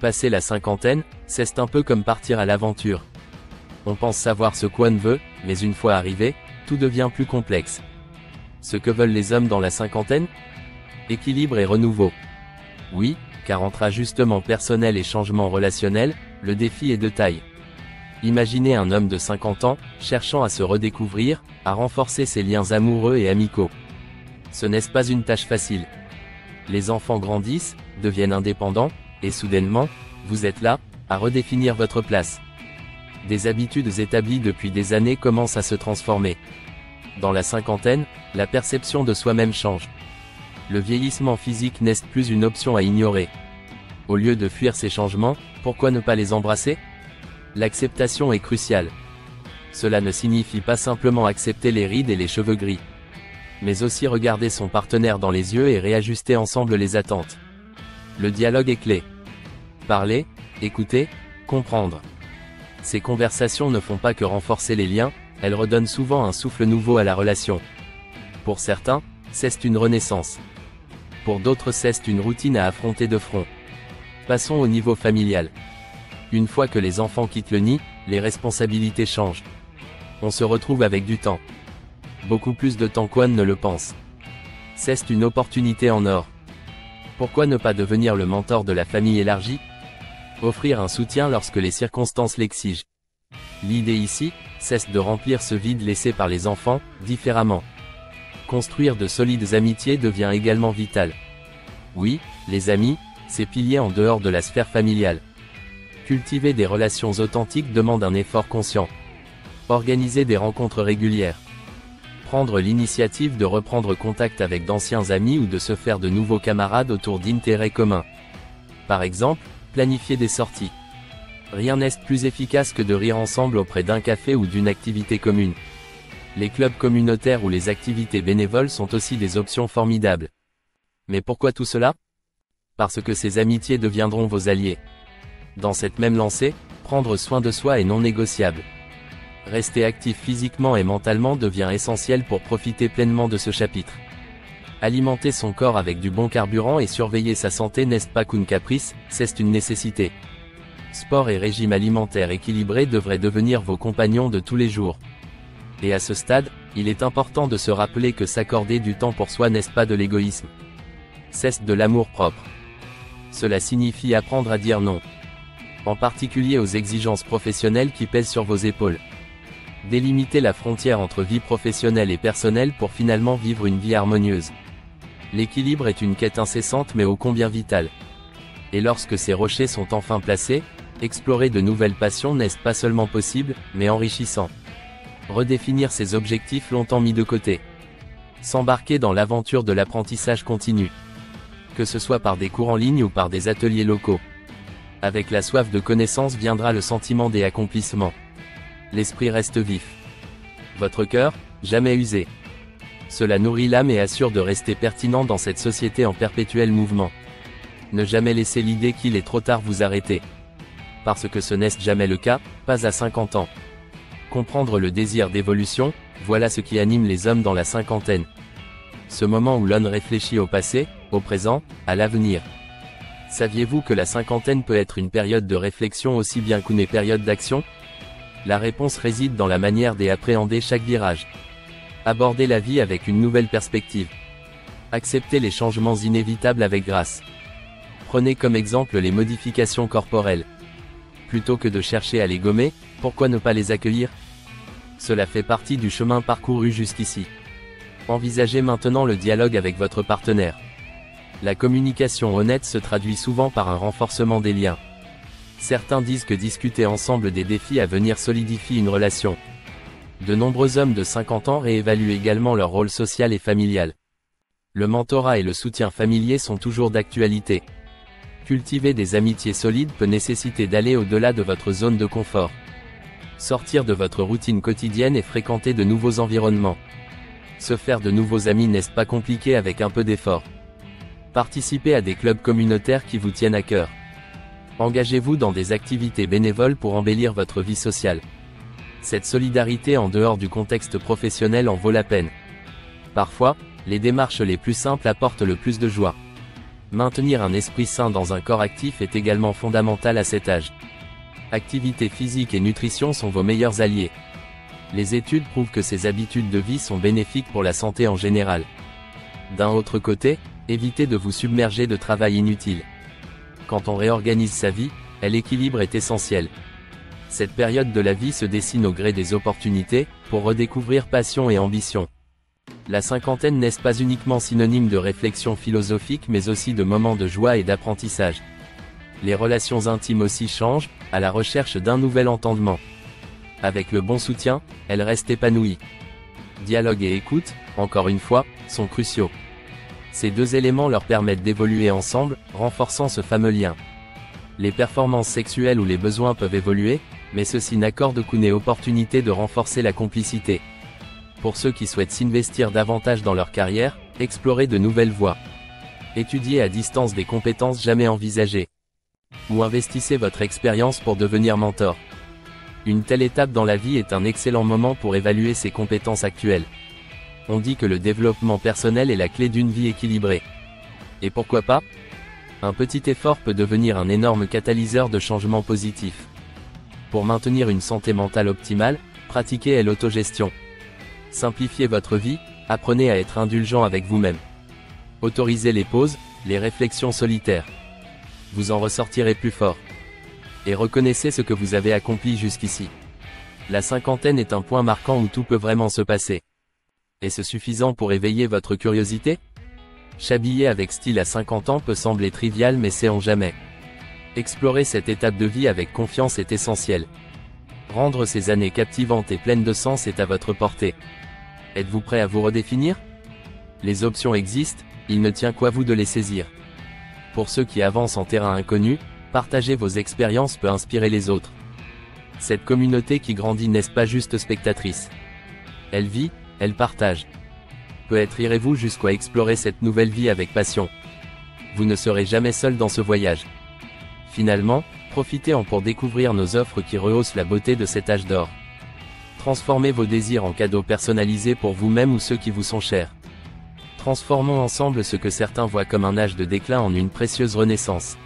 Passer la cinquantaine, c'est un peu comme partir à l'aventure. On pense savoir ce qu'on veut, mais une fois arrivé, tout devient plus complexe. Ce que veulent les hommes dans la cinquantaine? Équilibre et renouveau. Oui, car entre ajustement personnel et changement relationnel, le défi est de taille. Imaginez un homme de 50 ans, cherchant à se redécouvrir, à renforcer ses liens amoureux et amicaux. Ce n'est pas une tâche facile. Les enfants grandissent, deviennent indépendants, et soudainement, vous êtes là, à redéfinir votre place. Des habitudes établies depuis des années commencent à se transformer. Dans la cinquantaine, la perception de soi-même change. Le vieillissement physique n'est plus une option à ignorer. Au lieu de fuir ces changements, pourquoi ne pas les embrasser? L'acceptation est cruciale. Cela ne signifie pas simplement accepter les rides et les cheveux gris, mais aussi regarder son partenaire dans les yeux et réajuster ensemble les attentes. Le dialogue est clé. Parler, écouter, comprendre. Ces conversations ne font pas que renforcer les liens, elles redonnent souvent un souffle nouveau à la relation. Pour certains, c'est une renaissance. Pour d'autres, c'est une routine à affronter de front. Passons au niveau familial. Une fois que les enfants quittent le nid, les responsabilités changent. On se retrouve avec du temps. Beaucoup plus de temps qu'on ne le pense. C'est une opportunité en or. Pourquoi ne pas devenir le mentor de la famille élargie? Offrir un soutien lorsque les circonstances l'exigent. L'idée ici, c'est de remplir ce vide laissé par les enfants, différemment. Construire de solides amitiés devient également vital. Oui, les amis, ces piliers en dehors de la sphère familiale. Cultiver des relations authentiques demande un effort conscient. Organiser des rencontres régulières. Prendre l'initiative de reprendre contact avec d'anciens amis ou de se faire de nouveaux camarades autour d'intérêts communs. Par exemple, planifier des sorties. Rien n'est plus efficace que de rire ensemble auprès d'un café ou d'une activité commune. Les clubs communautaires ou les activités bénévoles sont aussi des options formidables. Mais pourquoi tout cela? Parce que ces amitiés deviendront vos alliés. Dans cette même lancée, prendre soin de soi est non négociable. Rester actif physiquement et mentalement devient essentiel pour profiter pleinement de ce chapitre. Alimenter son corps avec du bon carburant et surveiller sa santé n'est pas qu'une caprice, c'est une nécessité. Sport et régime alimentaire équilibré devraient devenir vos compagnons de tous les jours. Et à ce stade, il est important de se rappeler que s'accorder du temps pour soi n'est pas de l'égoïsme. C'est de l'amour-propre. Cela signifie apprendre à dire non. En particulier aux exigences professionnelles qui pèsent sur vos épaules. Délimiter la frontière entre vie professionnelle et personnelle pour finalement vivre une vie harmonieuse. L'équilibre est une quête incessante mais ô combien vitale. Et lorsque ces rochers sont enfin placés, explorer de nouvelles passions n'est pas seulement possible, mais enrichissant. Redéfinir ses objectifs longtemps mis de côté. S'embarquer dans l'aventure de l'apprentissage continu. Que ce soit par des cours en ligne ou par des ateliers locaux. Avec la soif de connaissance viendra le sentiment des accomplissements. L'esprit reste vif. Votre cœur, jamais usé. Cela nourrit l'âme et assure de rester pertinent dans cette société en perpétuel mouvement. Ne jamais laisser l'idée qu'il est trop tard vous arrêter. Parce que ce n'est jamais le cas, pas à 50 ans. Comprendre le désir d'évolution, voilà ce qui anime les hommes dans la cinquantaine. Ce moment où l'homme réfléchit au passé, au présent, à l'avenir. Saviez-vous que la cinquantaine peut être une période de réflexion aussi bien qu'une période d'action? La réponse réside dans la manière d'appréhender chaque virage. Aborder la vie avec une nouvelle perspective. Accepter les changements inévitables avec grâce. Prenez comme exemple les modifications corporelles. Plutôt que de chercher à les gommer, pourquoi ne pas les accueillir? Cela fait partie du chemin parcouru jusqu'ici. Envisagez maintenant le dialogue avec votre partenaire. La communication honnête se traduit souvent par un renforcement des liens. Certains disent que discuter ensemble des défis à venir solidifie une relation. De nombreux hommes de 50 ans réévaluent également leur rôle social et familial. Le mentorat et le soutien familier sont toujours d'actualité. Cultiver des amitiés solides peut nécessiter d'aller au-delà de votre zone de confort. Sortir de votre routine quotidienne et fréquenter de nouveaux environnements. Se faire de nouveaux amis n'est pas compliqué avec un peu d'effort. Participez à des clubs communautaires qui vous tiennent à cœur. Engagez-vous dans des activités bénévoles pour embellir votre vie sociale. Cette solidarité en dehors du contexte professionnel en vaut la peine. Parfois, les démarches les plus simples apportent le plus de joie. Maintenir un esprit sain dans un corps actif est également fondamental à cet âge. Activité physique et nutrition sont vos meilleurs alliés. Les études prouvent que ces habitudes de vie sont bénéfiques pour la santé en général. D'un autre côté, évitez de vous submerger de travail inutile. Quand on réorganise sa vie, l'équilibre est essentiel. Cette période de la vie se dessine au gré des opportunités, pour redécouvrir passion et ambition. La cinquantaine n'est pas uniquement synonyme de réflexion philosophique mais aussi de moments de joie et d'apprentissage. Les relations intimes aussi changent, à la recherche d'un nouvel entendement. Avec le bon soutien, elles restent épanouies. Dialogue et écoute, encore une fois, sont cruciaux. Ces deux éléments leur permettent d'évoluer ensemble, renforçant ce fameux lien. Les performances sexuelles ou les besoins peuvent évoluer, mais ceux-ci n'accordent qu'une opportunité de renforcer la complicité. Pour ceux qui souhaitent s'investir davantage dans leur carrière, explorez de nouvelles voies. Étudiez à distance des compétences jamais envisagées. Ou investissez votre expérience pour devenir mentor. Une telle étape dans la vie est un excellent moment pour évaluer ses compétences actuelles. On dit que le développement personnel est la clé d'une vie équilibrée. Et pourquoi pas? Un petit effort peut devenir un énorme catalyseur de changements positifs. Pour maintenir une santé mentale optimale, pratiquez l'autogestion. Simplifiez votre vie, apprenez à être indulgent avec vous-même. Autorisez les pauses, les réflexions solitaires. Vous en ressortirez plus fort. Et reconnaissez ce que vous avez accompli jusqu'ici. La cinquantaine est un point marquant où tout peut vraiment se passer. Est-ce suffisant pour éveiller votre curiosité? S'habiller avec style à 50 ans peut sembler trivial mais c'est en jamais. Explorer cette étape de vie avec confiance est essentiel. Rendre ces années captivantes et pleines de sens est à votre portée. Êtes-vous prêt à vous redéfinir? Les options existent, il ne tient qu'à vous de les saisir. Pour ceux qui avancent en terrain inconnu, partager vos expériences peut inspirer les autres. Cette communauté qui grandit n'est pas juste spectatrice. Elle vit, elle partage. Peut-être irez-vous jusqu'à explorer cette nouvelle vie avec passion. Vous ne serez jamais seul dans ce voyage. Finalement, profitez-en pour découvrir nos offres qui rehaussent la beauté de cet âge d'or. Transformez vos désirs en cadeaux personnalisés pour vous-même ou ceux qui vous sont chers. Transformons ensemble ce que certains voient comme un âge de déclin en une précieuse renaissance.